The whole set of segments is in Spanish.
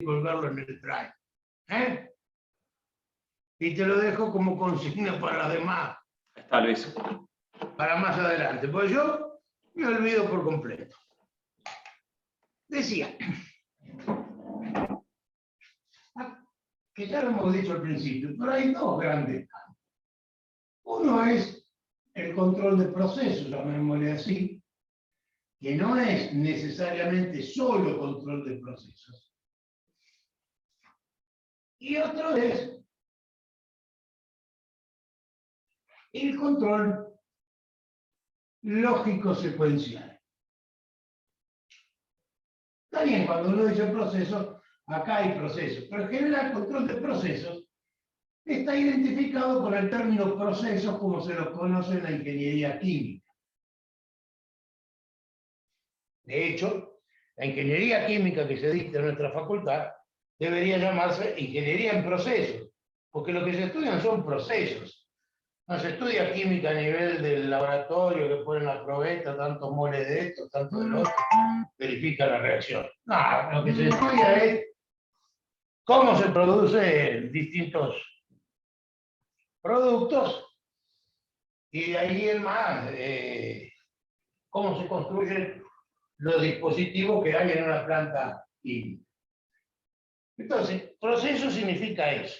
colgarlo en el drive. ¿Eh? Y te lo dejo como consigna para las demás. Está, Luis. Para más adelante, pues yo me olvido por completo. Decía, que ya lo hemos dicho al principio, pero hay dos grandes campos. Uno es el control de procesos, llamémosle así, que no es necesariamente solo control de procesos. Y otro es el control lógico secuencial. Está bien, cuando uno dice procesos, acá hay procesos, pero en general el control de procesos está identificado con el término procesos como se los conoce en la ingeniería química. De hecho, la ingeniería química que se dicta en nuestra facultad debería llamarse ingeniería en procesos, porque lo que se estudian son procesos. No se estudia química a nivel del laboratorio que ponen la probeta, tantos moles de esto, tanto de lo otro, verifica la reacción. No, lo que se estudia es cómo se producen distintos productos y de ahí en más cómo se construyen los dispositivos que hay en una planta química. Entonces, proceso significa eso.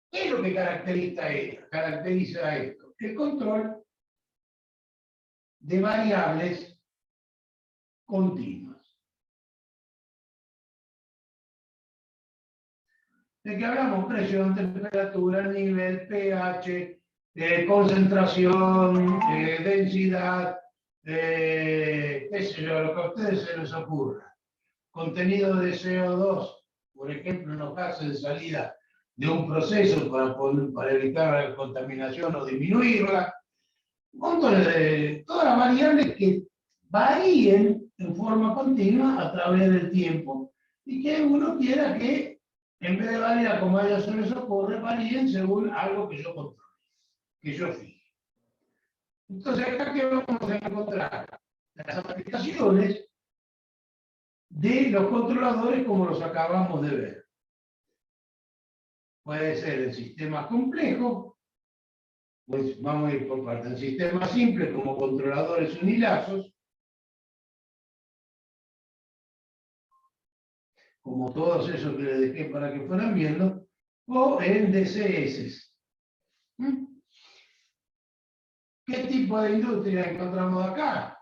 ¿Qué es lo que caracteriza esto? El control de variables continuas. ¿De qué hablamos? Presión, temperatura, nivel, pH, concentración, densidad, qué sé yo, lo que a ustedes se les ocurra. Contenido de CO2, por ejemplo, en los gases de salida de un proceso para evitar la contaminación o disminuirla. Todas las variables que varíen en forma continua a través del tiempo y que uno quiera que, en vez de variar como a ellos se les ocurre, varíen según algo que yo controle, que yo fije. Entonces, acá que vamos a encontrar las aplicaciones de los controladores como los acabamos de ver. Puede ser en sistemas complejos, pues vamos a ir por partes. En sistemas simples como controladores unilazos, como todos esos que les dejé para que fueran viendo, o en DCS. ¿Qué tipo de industria encontramos acá?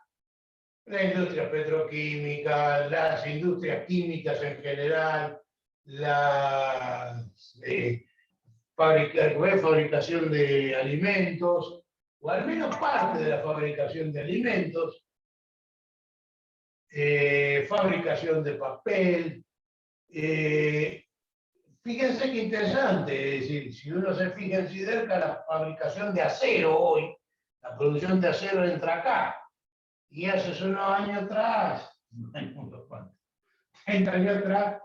La industria petroquímica, las industrias químicas en general, la fabricación de alimentos, o al menos parte de la fabricación de alimentos, fabricación de papel. Fíjense qué interesante, es decir, si uno se fija en Siderca, la fabricación de acero hoy, la producción de acero entra acá. Y hace unos años atrás, 30 años atrás,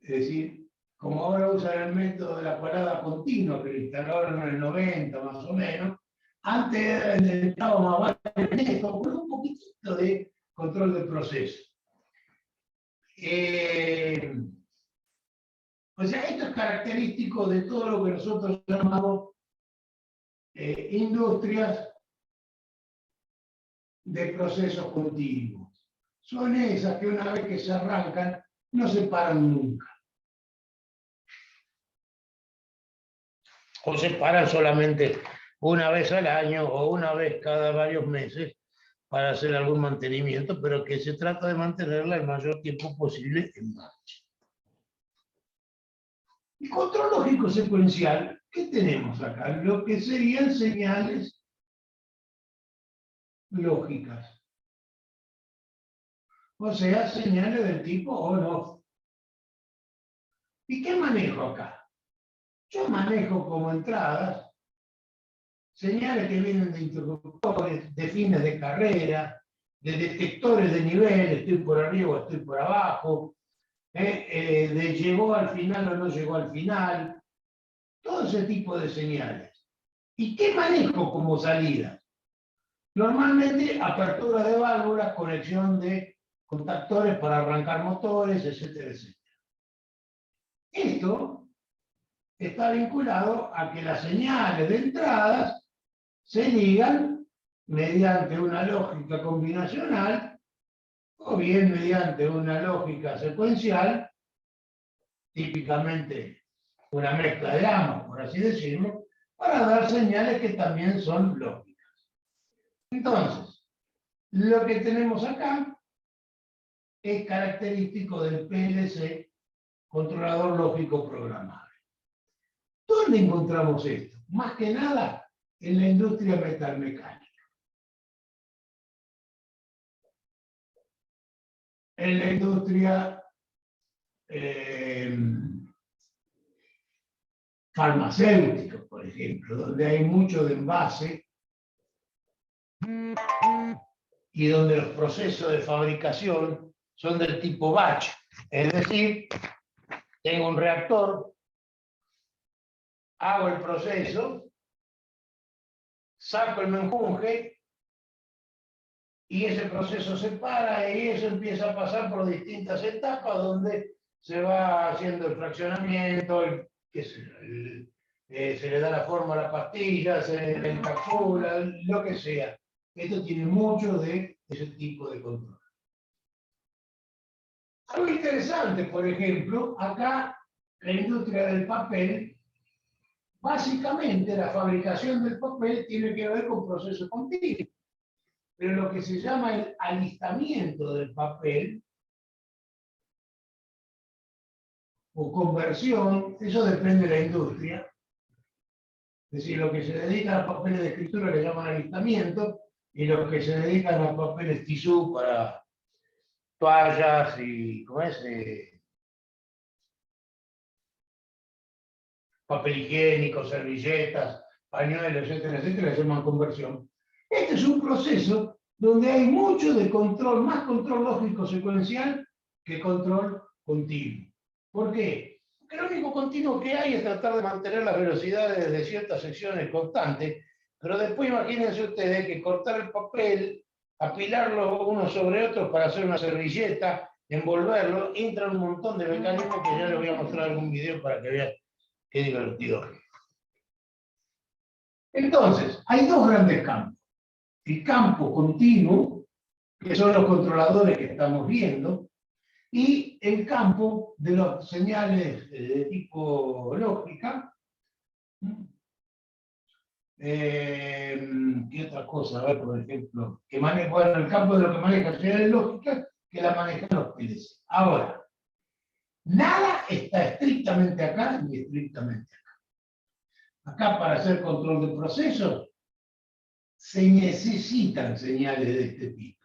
es decir, como ahora usan el método de la parada continua, que lo instalaron en el 90 más o menos, antes estábamos en esto, con un poquitito de control del proceso. O sea, esto es característico de todo lo que nosotros llamamos industrias de procesos continuos. Son esas que una vez que se arrancan, no se paran nunca. O se paran solamente una vez al año o una vez cada varios meses para hacer algún mantenimiento, pero que se trata de mantenerla el mayor tiempo posible en marcha. Y control lógico secuencial, ¿qué tenemos acá? Lo que serían señales lógicas. O sea, señales del tipo on-off. ¿Y qué manejo acá? Yo manejo como entradas señales que vienen de interruptores, de fines de carrera, de detectores de nivel, estoy por arriba o estoy por abajo, de llegó al final o no llegó al final, todo ese tipo de señales. ¿Y qué manejo como salida? Normalmente apertura de válvulas, conexión de contactores para arrancar motores, etcétera, etcétera. esto está vinculado a que las señales de entradas se ligan mediante una lógica combinacional o bien mediante una lógica secuencial, típicamente una mezcla de ambas, por así decirlo, para dar señales que también son lógicas. Entonces, lo que tenemos acá es característico del PLC, controlador lógico programable. ¿Dónde encontramos esto? Más que nada en la industria metalmecánica. En la industria farmacéutica, por ejemplo, donde hay mucho de envase y donde los procesos de fabricación son del tipo batch. Es decir, tengo un reactor, hago el proceso, saco el menjunje y ese proceso se para y eso empieza a pasar por distintas etapas donde se va haciendo el fraccionamiento, se le da la forma a la pastilla, se le encapsula, lo que sea. Esto tiene mucho de ese tipo de control. Algo interesante, por ejemplo, acá la industria del papel, básicamente la fabricación del papel tiene que ver con procesos continuos. Pero lo que se llama el alistamiento del papel o conversión, eso depende de la industria. Es decir, los que se dedican a papeles de escritura le llaman alistamiento y los que se dedican a papeles tisú para toallas y, ¿cómo es? Papel higiénico, servilletas, pañuelos, etcétera, etcétera, se llama conversión. Este es un proceso donde hay mucho de control, más control lógico secuencial que control continuo. ¿Por qué? Porque lo único continuo que hay es tratar de mantener las velocidades de ciertas secciones constantes, pero después imagínense ustedes que cortar el papel, apilarlo unos sobre otros para hacer una servilleta, envolverlo, entra un montón de mecanismos que ya les voy a mostrar algún video para que vean qué divertido. Entonces, hay dos grandes campos. El campo continuo, que son los controladores que estamos viendo, y el campo de las señales de tipo lógica. ¿Qué otra cosa? A ver, por ejemplo, que maneja, bueno, el campo de lo que maneja señales lógicas, que la manejan los PLC. Ahora, nada está estrictamente acá ni estrictamente acá. Acá, para hacer control de procesos, se necesitan señales de este tipo.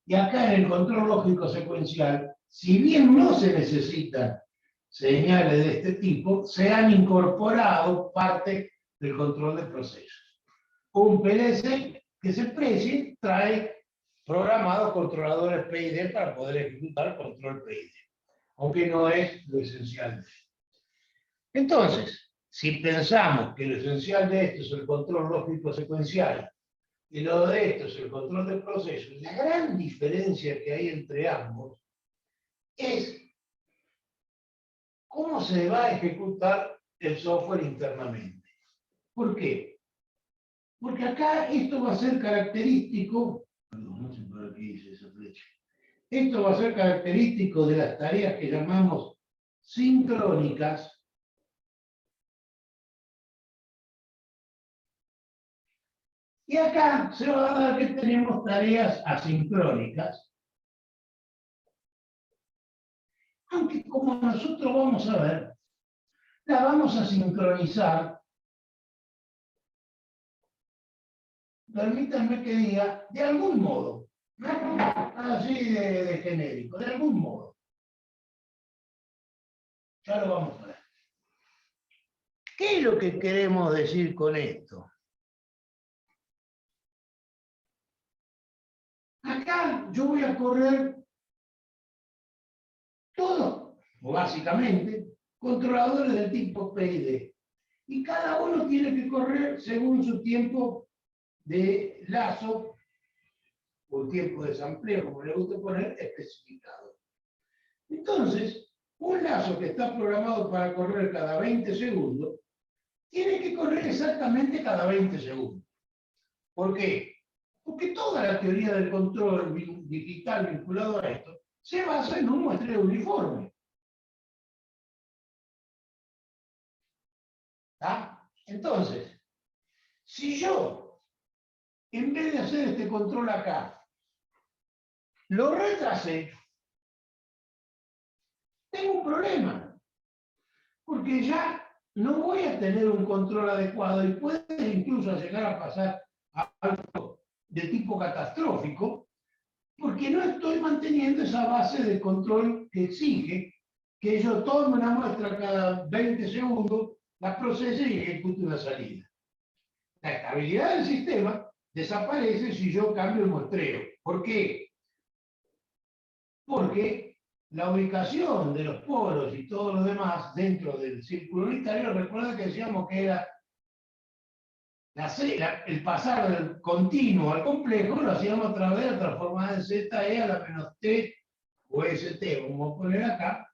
Y acá en el control lógico secuencial, si bien no se necesitan señales de este tipo, se han incorporado parte del control de procesos. Un PLC que se precie trae programados controladores PID para poder ejecutar control PID, aunque no es lo esencial. Entonces, si pensamos que lo esencial de esto es el control lógico secuencial y lo de esto es el control de procesos, la gran diferencia que hay entre ambos es cómo se va a ejecutar el software internamente. ¿Por qué? Porque acá esto va a ser característico, perdón, no sé por qué dice esa flecha. Esto va a ser característico de las tareas que llamamos sincrónicas. Y acá se va a dar que tenemos tareas asincrónicas. Aunque como nosotros vamos a ver, la vamos a sincronizar. Permítanme que diga, de algún modo. Así de genérico, de algún modo. Ya lo vamos a ver. ¿Qué es lo que queremos decir con esto? Acá yo voy a correr todo, o básicamente, controladores del tipo PID. Y cada uno tiene que correr según su tiempo de lazo o tiempo de sampleo, como le gusta poner, especificado. Entonces, Un lazo que está programado para correr cada 20 segundos, tiene que correr exactamente cada 20 segundos. ¿Por qué? Porque toda la teoría del control digital vinculado a esto se basa en un muestreo uniforme. ¿Ah? Entonces, si yo, en vez de hacer este control acá, lo retrasé, tengo un problema, porque ya no voy a tener un control adecuado y puede incluso llegar a pasar a algo de tipo catastrófico, porque no estoy manteniendo esa base de control que exige que yo tome una muestra cada 20 segundos, la procese y ejecute una salida. La estabilidad del sistema desaparece si yo cambio el muestreo. ¿Por qué? Porque la ubicación de los poros y todo lo demás dentro del círculo unitario, recuerda que decíamos que era el pasar del continuo al complejo, lo hacíamos a través de la transformada en ZE a la menos T o ST, vamos a poner acá.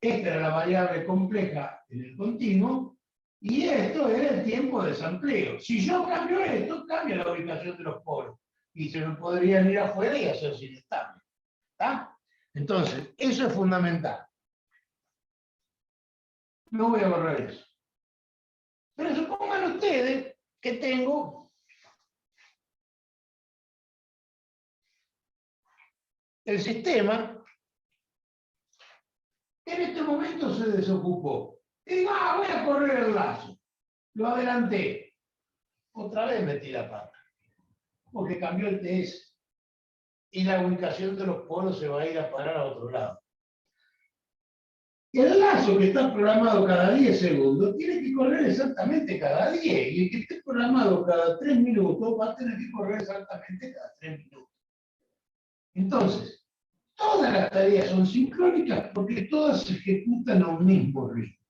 Esta era la variable compleja en el continuo, y esto era el tiempo de sampleo. Si yo cambio esto, cambia la ubicación de los poros, y se me podrían ir afuera y hacerse inestable. ¿Está? Entonces, eso es fundamental. No voy a borrar eso. Pero supongan ustedes que tengo el sistema que en este momento se desocupó. Y digo, voy a correr el lazo. Lo adelanté. Otra vez metí la pata. Porque cambió el TS. Y la ubicación de los polos se va a ir a parar a otro lado. El lazo que está programado cada 10 segundos tiene que correr exactamente cada 10. Y el que esté programado cada 3 minutos va a tener que correr exactamente cada 3 minutos. Entonces, todas las tareas son sincrónicas porque todas se ejecutan a un mismo ritmo.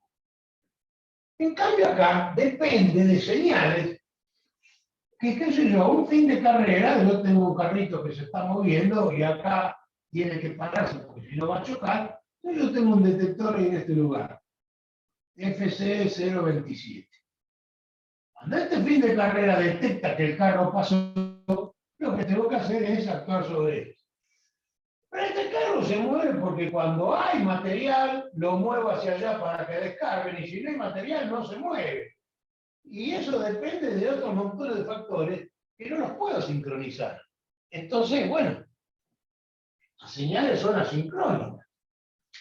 En cambio acá depende de señales que, qué sé yo, un fin de carrera, yo tengo un carrito que se está moviendo y acá tiene que pararse porque si no va a chocar, yo tengo un detector en este lugar, FC027. Cuando este fin de carrera detecta que el carro pasó, lo que tengo que hacer es actuar sobre él. Pero este carro se mueve porque cuando hay material, lo muevo hacia allá para que descarguen, y si no hay material, no se mueve. Y eso depende de otros montones de factores que no los puedo sincronizar. Entonces, bueno, las señales son asincrónicas.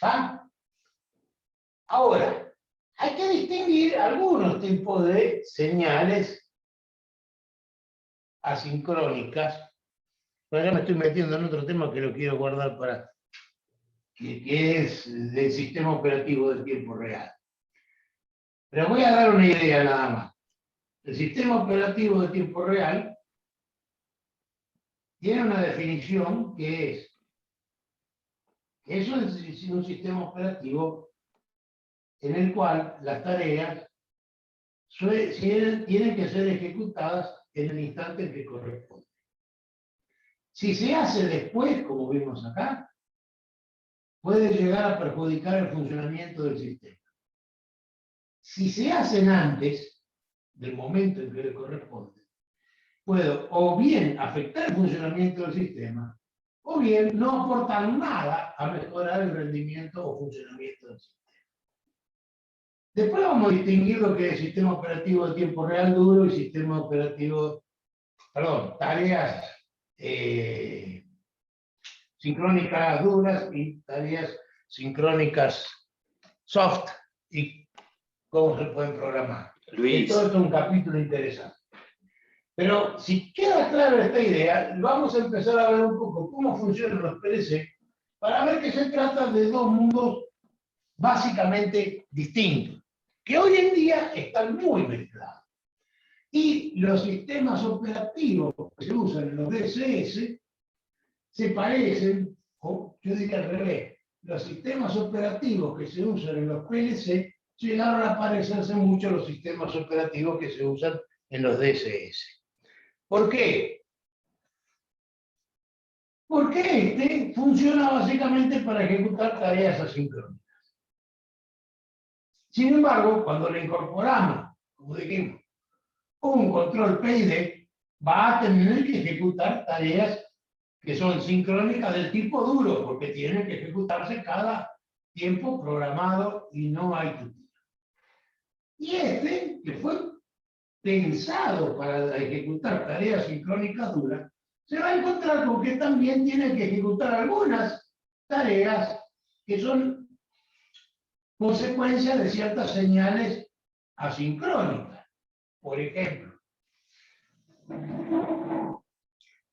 ¿Ah? Ahora, hay que distinguir algunos tipos de señales asincrónicas. Bueno, ya me estoy metiendo en otro tema que lo quiero guardar para que es del sistema operativo de tiempo real. Pero voy a dar una idea nada más. El sistema operativo de tiempo real tiene una definición que es un sistema operativo en el cual las tareas tienen que ser ejecutadas en el instante en que corresponde. Si se hace después, como vimos acá, puede llegar a perjudicar el funcionamiento del sistema. Si se hacen antes del momento en que le corresponde, puedo o bien afectar el funcionamiento del sistema, o bien no aportar nada a mejorar el rendimiento o funcionamiento del sistema. Después vamos a distinguir lo que es sistema operativo de tiempo real duro y sistema operativo, perdón, tareas sincrónicas duras y tareas sincrónicas soft y cómo se pueden programar. Luis. Todo esto es un capítulo interesante. Pero si queda clara esta idea, vamos a empezar a ver un poco cómo funcionan los PLC para ver que se trata de dos mundos básicamente distintos, que hoy en día están muy mezclados. Y los sistemas operativos que se usan en los DSS se parecen, o yo diría al revés, los sistemas operativos que se usan en los PLC llegaron a parecerse mucho a los sistemas operativos que se usan en los DSS. ¿Por qué? Porque este funciona básicamente para ejecutar tareas asincrónicas. Sin embargo, cuando le incorporamos, como dijimos, un control PID, va a tener que ejecutar tareas que son sincrónicas del tipo duro, porque tienen que ejecutarse cada tiempo programado y no hay tutía. Y este, que fue pensado para ejecutar tareas sincrónicas duras, se va a encontrar con que también tiene que ejecutar algunas tareas que son consecuencia de ciertas señales asincrónicas. Por ejemplo,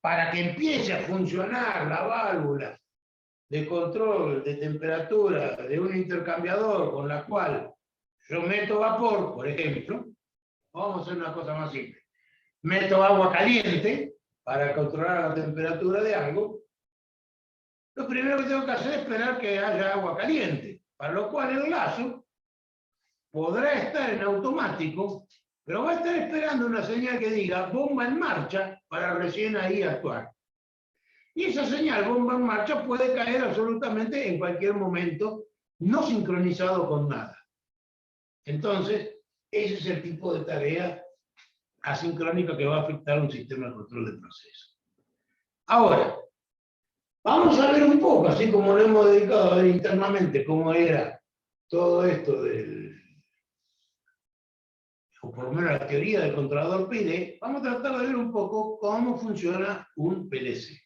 para que empiece a funcionar la válvula de control de temperatura de un intercambiador con la cual yo meto vapor, por ejemplo, vamos a hacer una cosa más simple. Meto agua caliente para controlar la temperatura de algo. Lo primero que tengo que hacer es esperar que haya agua caliente, para lo cual el lazo podrá estar en automático, pero va a estar esperando una señal que diga bomba en marcha para recién ahí actuar. Y esa señal bomba en marcha puede caer absolutamente en cualquier momento, no sincronizado con nada. Entonces, ese es el tipo de tarea asincrónica que va a afectar un sistema de control de proceso. Ahora, vamos a ver un poco, así como lo hemos dedicado a ver internamente cómo era todo esto o por lo menos la teoría del controlador PID, vamos a tratar de ver un poco cómo funciona un PLC.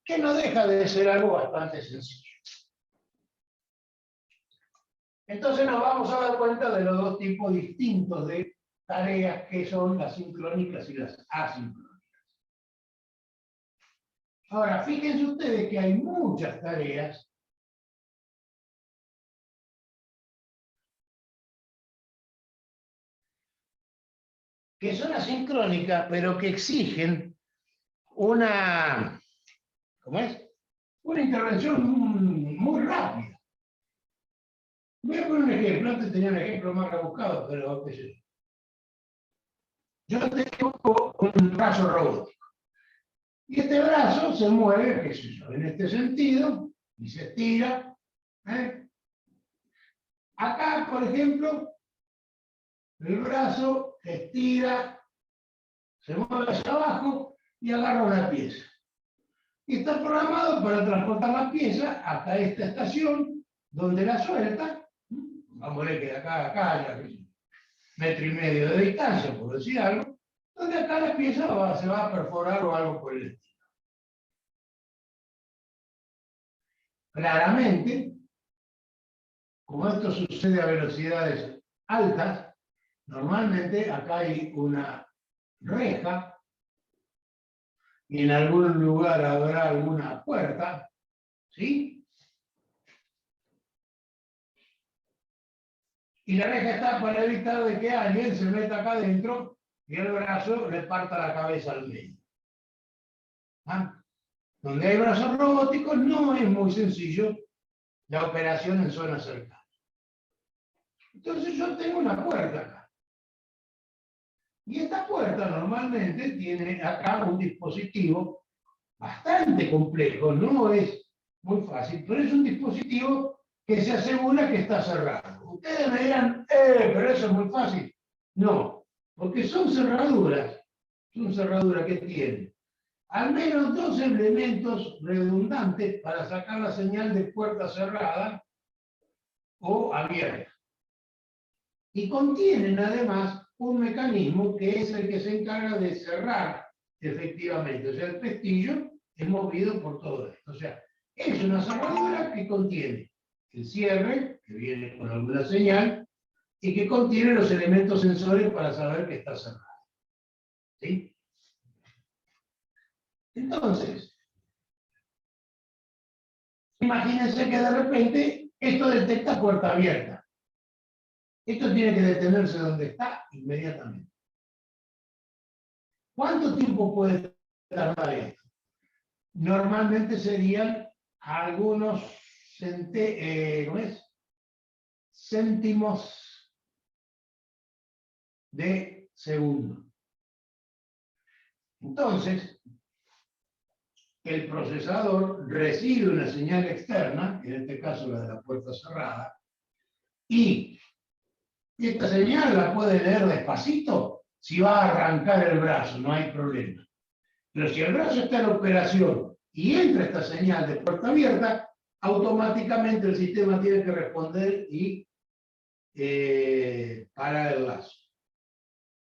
Que no deja de ser algo bastante sencillo. Entonces nos vamos a dar cuenta de los dos tipos distintos de tareas que son las sincrónicas y las asincrónicas. Ahora, fíjense ustedes que hay muchas tareas que son asincrónicas, pero que exigen una, ¿cómo es? Una intervención muy rápida. Voy a poner un ejemplo, antes tenía un ejemplo más rebuscado, pero qué sé yo. Yo tengo un brazo robótico. Y este brazo se mueve, qué sé yo, en este sentido, y se estira. Acá, por ejemplo, el brazo estira, se mueve hacia abajo y agarra una pieza. Y está programado para transportar la pieza hasta esta estación, donde la suelta. Vamos a ver que de acá a acá hay 1,5 metros de distancia, por decir algo, donde acá la pieza se va a perforar o algo por el estilo. Claramente, como esto sucede a velocidades altas, normalmente acá hay una reja y en algún lugar habrá alguna puerta, ¿sí? Y la reja está para evitar de que alguien se meta acá adentro y el brazo le parta la cabeza al medio. ¿Ah? Donde hay brazos robóticos no es muy sencillo la operación en zonas cercanas. Entonces yo tengo una puerta acá. Y esta puerta normalmente tiene acá un dispositivo bastante complejo, no es muy fácil, pero es un dispositivo que se asegura que está cerrado. Ustedes me dirán, pero eso es muy fácil. No, porque son cerraduras que tienen al menos 2 elementos redundantes para sacar la señal de puerta cerrada o abierta. Y contienen además un mecanismo que es el que se encarga de cerrar efectivamente. O sea, el pestillo es movido por todo esto. O sea, es una cerradura que contiene el cierre, que viene con alguna señal, y que contiene los elementos sensores para saber que está cerrado. ¿Sí? Entonces, imagínense que de repente esto detecta puerta abierta. Esto tiene que detenerse donde está inmediatamente. ¿Cuánto tiempo puede tardar esto? Normalmente serían algunos céntimos de segundo. Entonces, el procesador recibe una señal externa, en este caso la de la puerta cerrada, Y esta señal la puede leer despacito si va a arrancar el brazo, no hay problema. Pero si el brazo está en operación y entra esta señal de puerta abierta, automáticamente el sistema tiene que responder y parar el lazo.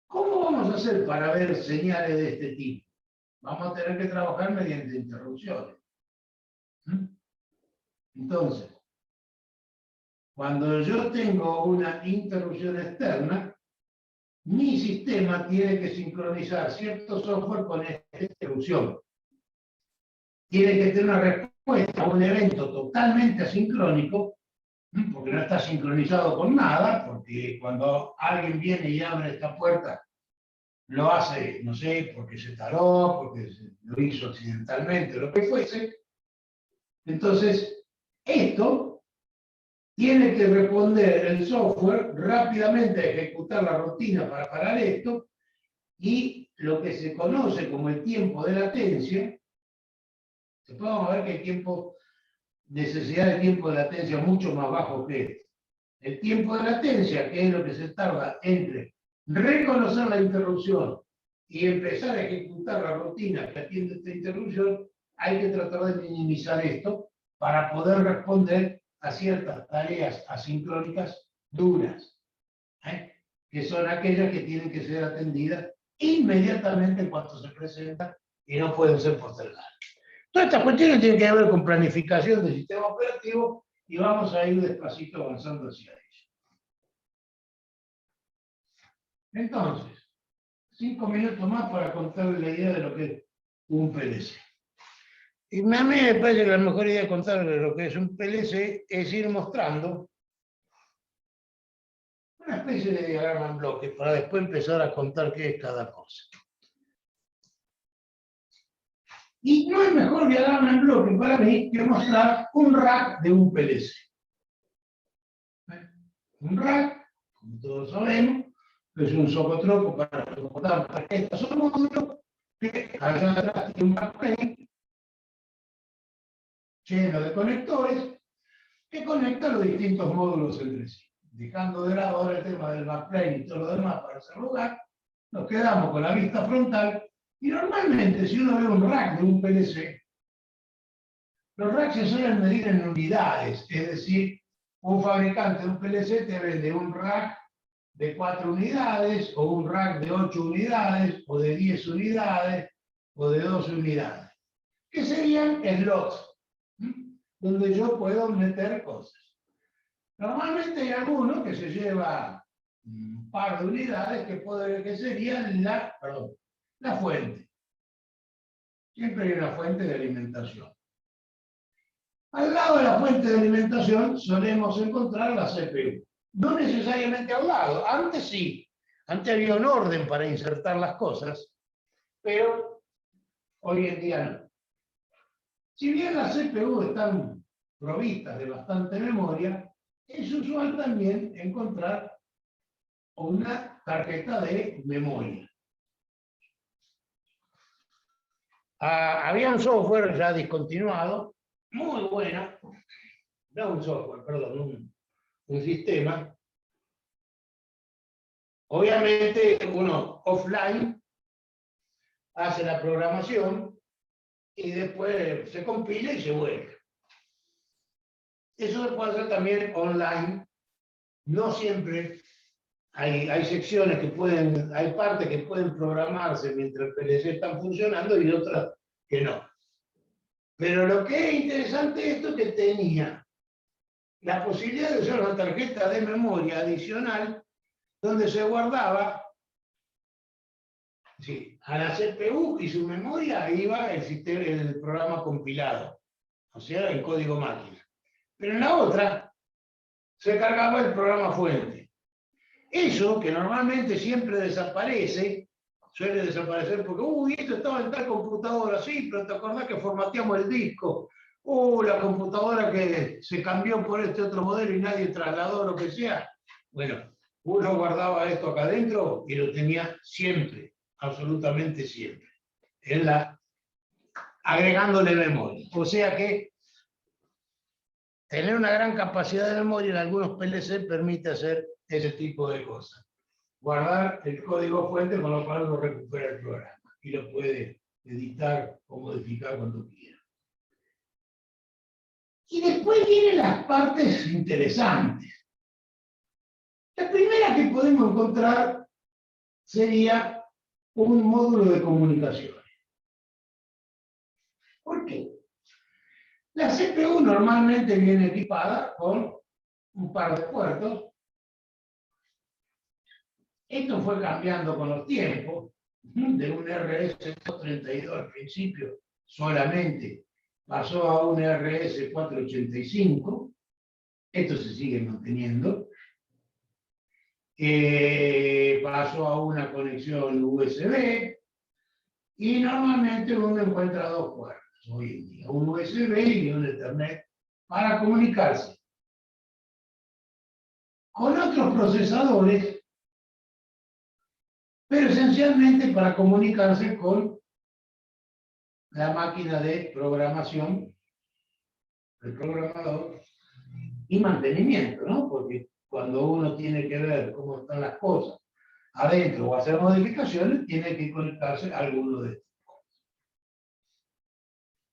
¿Cómo vamos a hacer para ver señales de este tipo? Vamos a tener que trabajar mediante interrupciones. Entonces, cuando yo tengo una interrupción externa, mi sistema tiene que sincronizar cierto software con esta interrupción. Tiene que tener una respuesta a un evento totalmente asincrónico, porque no está sincronizado con nada, porque cuando alguien viene y abre esta puerta, lo hace, no sé, porque se taró, porque lo hizo accidentalmente, lo que fuese. Entonces, esto tiene que responder el software rápidamente a ejecutar la rutina para parar esto, y lo que se conoce como el tiempo de latencia, después vamos a ver que hay tiempo, necesidad de tiempo de latencia mucho más bajo que este. El tiempo de latencia, que es lo que se tarda entre reconocer la interrupción y empezar a ejecutar la rutina que atiende esta interrupción, hay que tratar de minimizar esto para poder responder a ciertas tareas asincrónicas duras, que son aquellas que tienen que ser atendidas inmediatamente en cuanto se presentan y no pueden ser postergadas. Todas estas cuestiones tienen que ver con planificación del sistema operativo y vamos a ir despacito avanzando hacia ello. Entonces, 5 minutos más para contarles la idea de lo que es un PLC. Y a mí me parece que la mejor idea de contarles lo que es un PLC es ir mostrando una especie de diagrama en bloques para después empezar a contar qué es cada cosa. Y no hay mejor diagrama en bloques para mí que mostrar un rack de un PLC. Un rack, como todos sabemos, es un socotroco para soportar tarjetas o módulos que allá atrás tiene un backplane lleno de conectores que conecta los distintos módulos entre sí. Dejando de lado ahora el tema del backplane y todo lo demás para ese lugar, nos quedamos con la vista frontal y normalmente si uno ve un rack de un PLC, los racks se suelen medir en unidades, es decir, un fabricante de un PLC te vende un rack de 4 unidades, o un rack de 8 unidades, o de 10 unidades, o de 12 unidades, que serían slots, donde yo puedo meter cosas. Normalmente hay alguno que se lleva un par de unidades que serían la fuente. Siempre hay una fuente de alimentación. Al lado de la fuente de alimentación solemos encontrar la CPU. No necesariamente al lado, antes sí. Antes había un orden para insertar las cosas, pero hoy en día no. Si bien las CPU están provistas de bastante memoria, es usual también encontrar una tarjeta de memoria. Había un software ya discontinuado, muy bueno, no un software, perdón, un sistema. Obviamente uno offline hace la programación y después se compila y se vuelve. Eso se puede hacer también online. No siempre hay secciones que pueden, hay partes que pueden programarse mientras el PLC está funcionando y otras que no. Pero lo que es interesante esto es que tenía la posibilidad de usar una tarjeta de memoria adicional donde se guardaba, sí, a la CPU y su memoria iba el programa compilado, o sea, el código máquina. Pero en la otra se cargaba el programa fuente. Eso, que normalmente siempre desaparece, suele desaparecer porque, esto estaba en tal computadora, sí, pero te acordás que formateamos el disco, la computadora que se cambió por este otro modelo y nadie trasladó, lo que sea. Bueno, uno guardaba esto acá adentro y lo tenía siempre, absolutamente siempre, agregándole memoria. O sea que tener una gran capacidad de memoria en algunos PLC permite hacer ese tipo de cosas. Guardar el código fuente, con lo cual uno recupera el programa y lo puede editar o modificar cuando quiera. Y después vienen las partes interesantes. La primera que podemos encontrar sería un módulo de comunicaciones. ¿Por qué? La CPU normalmente viene equipada con un par de puertos. Esto fue cambiando con los tiempos, de un RS-232 al principio solamente pasó a un RS-485. Esto se sigue manteniendo. Pasó a una conexión USB y normalmente uno encuentra dos puertos hoy en día, un USB y un Ethernet para comunicarse con otros procesadores, pero esencialmente para comunicarse con la máquina de programación, el programador y mantenimiento, ¿no? Porque cuando uno tiene que ver cómo están las cosas adentro o hacer modificaciones, tiene que conectarse a alguno de estos.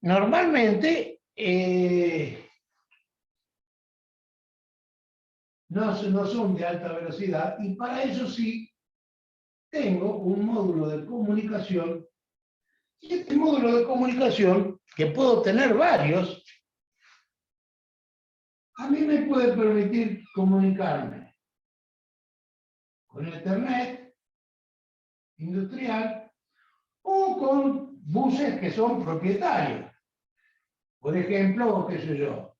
Normalmente, no son de alta velocidad y para eso sí tengo un módulo de comunicación. Y este módulo de comunicación, que puedo tener varios, a mí me puede permitir comunicarme con Ethernet industrial o con buses que son propietarios. Por ejemplo, qué sé yo,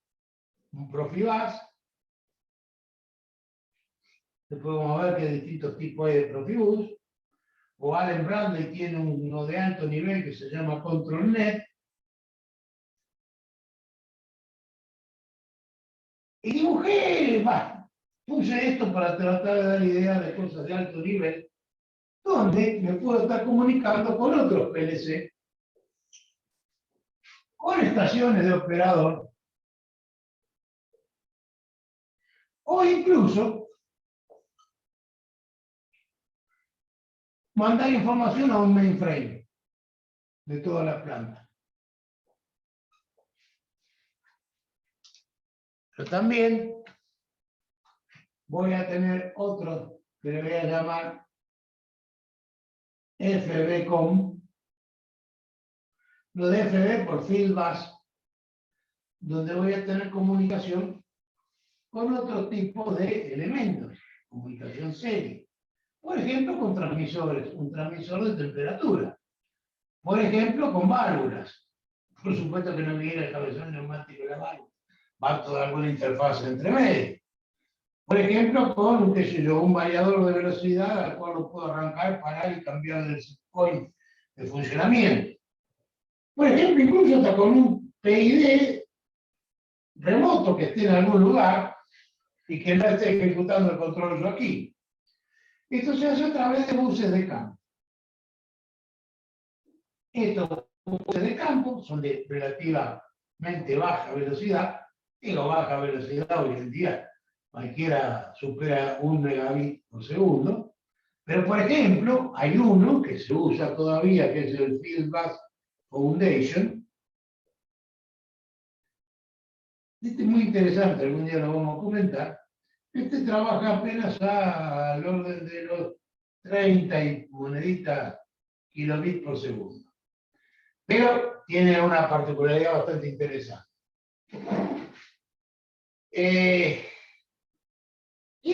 un Profibus. Después vamos a ver qué distintos tipos hay de Profibus. O Allen Bradley tiene uno de alto nivel que se llama ControlNet. Y dibujé, puse esto para tratar de dar idea de cosas de alto nivel, donde me puedo estar comunicando con otros PLC, con estaciones de operador, o incluso mandar información a un mainframe de toda la planta. Pero también voy a tener otro que le voy a llamar FBCOM. Lo de FB por Field Bus, donde voy a tener comunicación con otro tipo de elementos, comunicación serie. Por ejemplo, con transmisores, un transmisor de temperatura. Por ejemplo, con válvulas. Por supuesto que no viene el cabezón neumático de la válvula. Va toda alguna interfaz entre medio. Por ejemplo, con, qué sé yo, un variador de velocidad al cual lo puedo arrancar, parar y cambiar el set point de funcionamiento. Por ejemplo, incluso hasta con un PID remoto que esté en algún lugar y que no esté ejecutando el control yo aquí. Esto se hace a través de buses de campo. Estos buses de campo son de relativamente baja velocidad. Digo baja velocidad hoy en día, cualquiera supera 1 megabit por segundo. Pero, por ejemplo, hay uno que se usa todavía, que es el Field Bus Foundation. Este es muy interesante, algún día lo vamos a comentar. Este trabaja apenas al orden de los 30 y moneditas kilobits por segundo. Pero tiene una particularidad bastante interesante. Y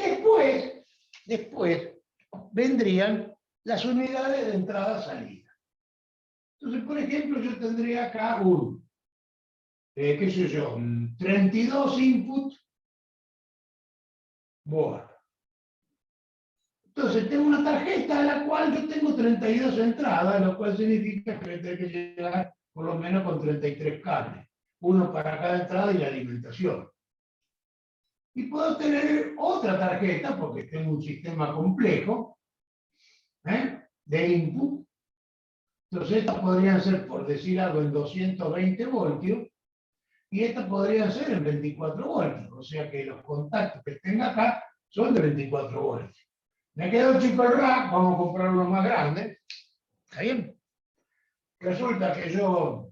después vendrían las unidades de entrada-salida. Entonces, por ejemplo, yo tendría acá qué sé yo, 32 input board. Entonces, tengo una tarjeta a la cual yo tengo 32 entradas, lo cual significa que tengo que llegar por lo menos con 33 cables. Uno para cada entrada y la alimentación. Y puedo tener otra tarjeta, porque tengo un sistema complejo, de input. Entonces, estas podrían ser, por decir algo, en 220 voltios, y estas podrían ser en 24 voltios, o sea que los contactos que tenga acá son de 24 voltios. Me quedó chico el rack, vamos a comprar uno más grande. ¿Está bien? Resulta que yo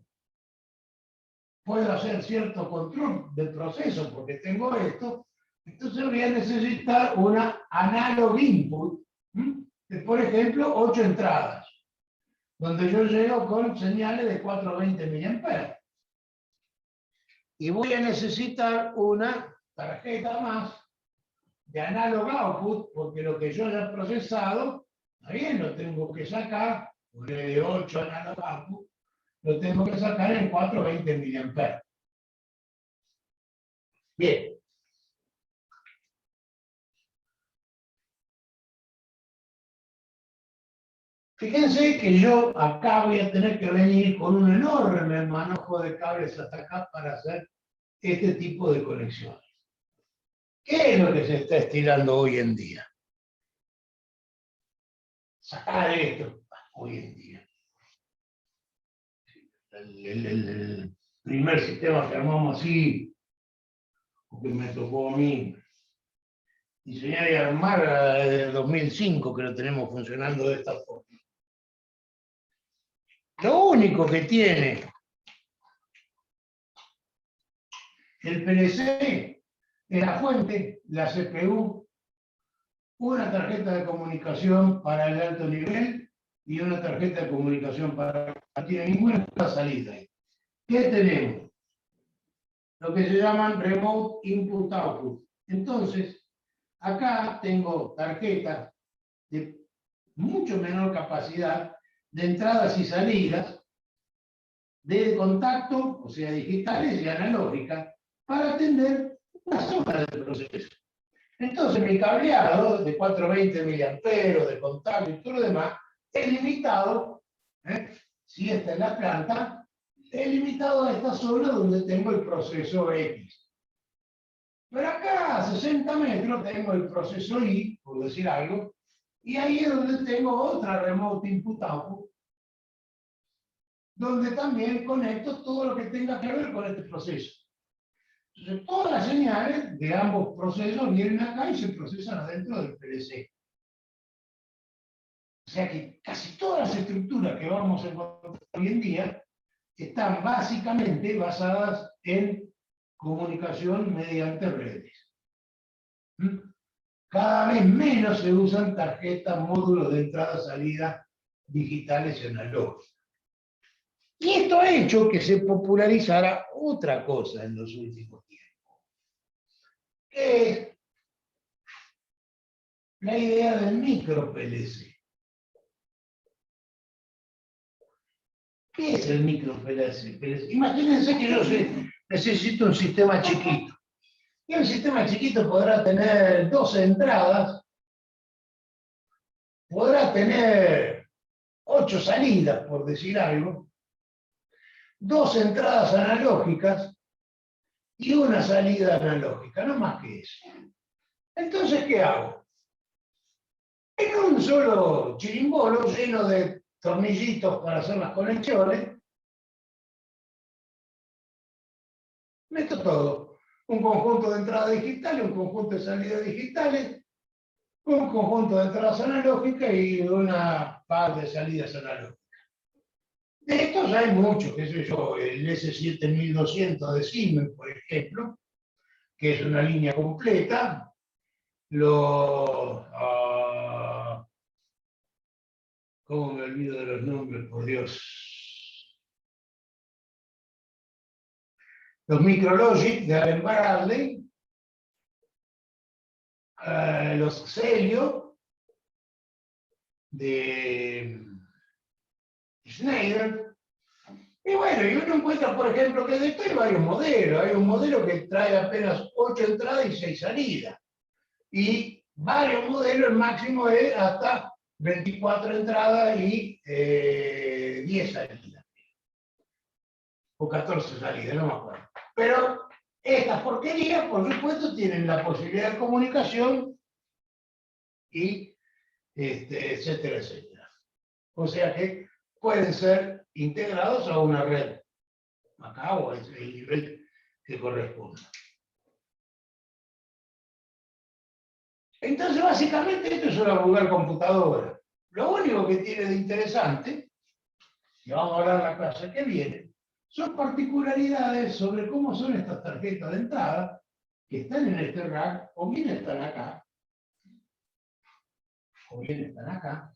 puedo hacer cierto control del proceso porque tengo esto, entonces voy a necesitar una analog input, de, por ejemplo, 8 entradas, donde yo llego con señales de 420 mA. Y voy a necesitar una tarjeta más de analog output, porque lo que yo haya procesado, también lo tengo que sacar, de 8 analog output, lo tengo que sacar en 420 mA. Bien. Fíjense que yo acá voy a tener que venir con un enorme manojo de cables hasta acá para hacer este tipo de conexiones. ¿Qué es lo que se está estilando hoy en día? Sacar esto hoy en día. El primer sistema que armamos así, que me tocó a mí diseñar y armar desde el 2005, que lo tenemos funcionando de esta forma. Lo único que tiene el PLC es la fuente, la CPU, una tarjeta de comunicación para el alto nivel y una tarjeta de comunicación para... No tiene ninguna salida. ¿Qué tenemos? Lo que se llaman Remote Input Output. Entonces, acá tengo tarjetas de mucho menor capacidad de entradas y salidas, de contacto, o sea, digitales y analógicas, para atender una zona del proceso. Entonces, mi cableado de 420 mA, de contacto y todo lo demás, es limitado, si está en la planta, es limitado a esta zona donde tengo el proceso X. Pero acá, a 60 metros, tengo el proceso Y, por decir algo, y ahí es donde tengo otra Remote Input Output, donde también conecto todo lo que tenga que ver con este proceso. Entonces, todas las señales de ambos procesos vienen acá y se procesan adentro del PLC. O sea que casi todas las estructuras que vamos a encontrar hoy en día están básicamente basadas en comunicación mediante redes. Cada vez menos se usan tarjetas, módulos de entrada-salida digitales y analógicos. Y esto ha hecho que se popularizara otra cosa en los últimos tiempos, que es la idea del micro PLC. ¿Qué es el micro PLC? Imagínense que yo necesito un sistema chiquito. Y el sistema chiquito podrá tener 12 entradas, podrá tener 8 salidas, por decir algo, 2 entradas analógicas y una salida analógica, no más que eso. Entonces, ¿qué hago? En un solo chirimbolo lleno de tornillitos para hacer las conexiones, meto todo. Un conjunto de entradas digitales, un conjunto de salidas digitales, un conjunto de entradas analógicas y una par de salidas analógicas. De estos hay muchos, qué sé yo, el S7200 de Siemens, por ejemplo, que es una línea completa, ¿cómo me olvido de los nombres, por Dios? Los Micrologic de Allen Bradley, los Celio de Schneider. Y bueno, y uno encuentra, por ejemplo, que de esto hay varios modelos. Hay un modelo que trae apenas 8 entradas y 6 salidas. Y varios modelos, el máximo es hasta 24 entradas y 10 salidas. O 14 salidas, no me acuerdo. Pero estas porquerías, por supuesto, tienen la posibilidad de comunicación y etcétera, etcétera. O sea que pueden ser integrados a una red. Acá o el nivel que corresponda. Entonces, básicamente, esto es una vulgar computadora. Lo único que tiene de interesante, y vamos a hablar la clase que viene, son particularidades sobre cómo son estas tarjetas de entrada que están en este rack, o bien están acá, o bien están acá,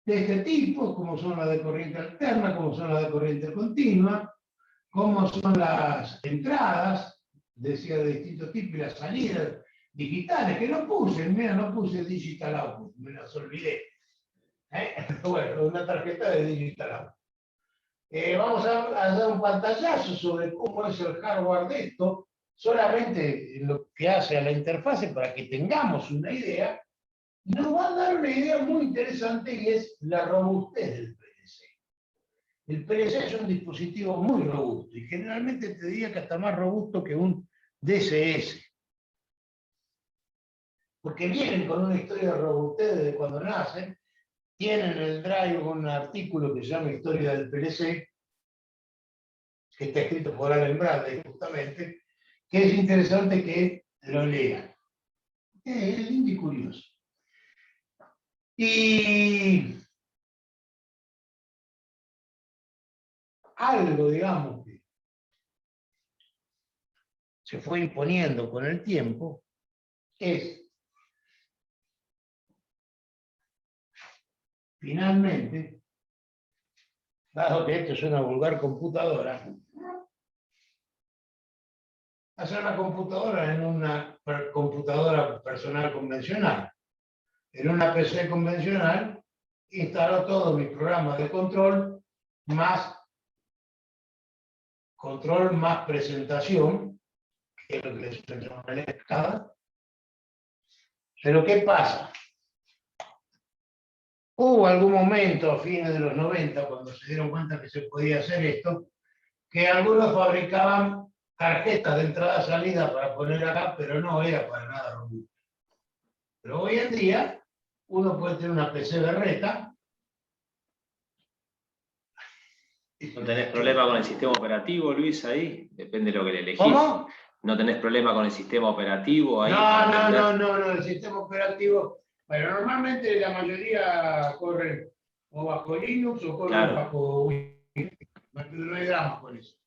de este tipo, como son las de corriente alterna, como son las de corriente continua, cómo son las entradas, decía de distintos tipos, y las salidas digitales, que no puse, mira, no puse digital output, me las olvidé. Bueno, una tarjeta de digital output. Vamos a hacer un pantallazo sobre cómo es el hardware de esto, solamente lo que hace a la interfase para que tengamos una idea. Nos va a dar una idea muy interesante y es la robustez del PLC. El PLC es un dispositivo muy robusto y generalmente te diría que hasta más robusto que un DSS. Porque vienen con una historia de robustez desde cuando nacen, tienen en el drive un artículo que se llama Historia del PLC, que está escrito por Allen Bradley justamente, que es interesante que lo lean. Es lindo y curioso. Y algo, digamos, que se fue imponiendo con el tiempo es, finalmente, dado que esto es una vulgar computadora, hacer una computadora en una computadora personal convencional. En una PC convencional, instalo todos mis programas de control más presentación, que es lo que les llama la escala. Pero ¿qué pasa? Hubo algún momento a fines de los 90, cuando se dieron cuenta que se podía hacer esto, que algunos fabricaban tarjetas de entrada-salida para poner acá, pero no era para nada robusto. Pero hoy en día, uno puede tener una PC berreta. ¿No tenés problema con el sistema operativo, Luis, ahí? Depende de lo que le elegís. ¿Cómo? ¿No tenés problema con el sistema operativo ahí? No, el sistema operativo, bueno, normalmente la mayoría corren o bajo Linux o corren bajo Windows. No hay drama con eso.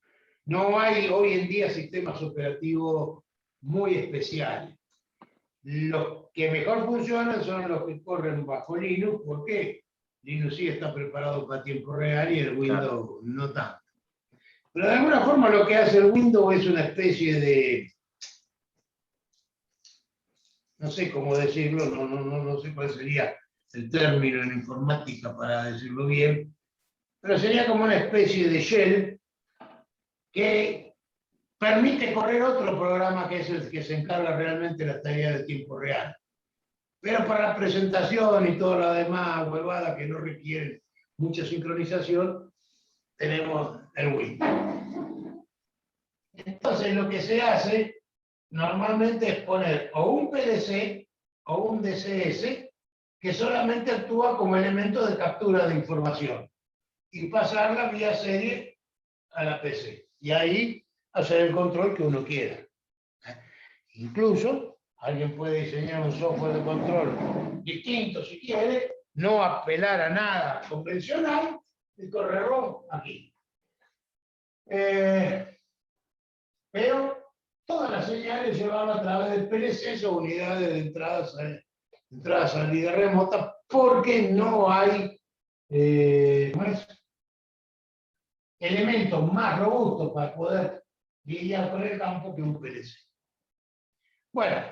No hay hoy en día sistemas operativos muy especiales. Los que mejor funcionan son los que corren bajo Linux, porque Linux sí está preparado para tiempo real y el Windows no tanto. Pero de alguna forma lo que hace el Windows es una especie de, no sé cómo decirlo, no sé cuál sería el término en informática para decirlo bien, pero sería como una especie de shell que permite correr otro programa que es el que se encarga realmente de las tareas de tiempo real. Pero para la presentación y toda la demás huevada que no requiere mucha sincronización, tenemos el Windows. Entonces lo que se hace normalmente es poner o un PLC o un DSS que solamente actúa como elemento de captura de información y pasarla vía serie a la PC. Y ahí hacer el control que uno quiera. Incluso alguien puede diseñar un software de control distinto si quiere, no apelar a nada convencional y correrlo aquí. Pero todas las señales se van a través del PLC o unidades de entrada salida remota, porque no hay elementos más robustos para poder lidiar con el campo que un PLC. Bueno,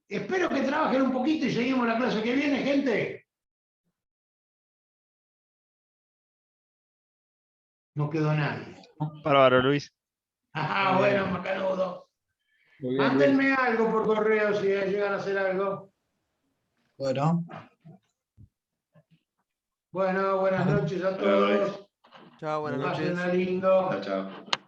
espero que trabajen un poquito y seguimos la clase que viene, gente. No quedó nadie. Bárbaro, Luis. Ajá, bueno, macanudo. Mándenme algo por correo si llegan a hacer algo. Bueno. Bueno, buenas noches a todos. Chao, buenas noches. Pásenla lindo. Chao.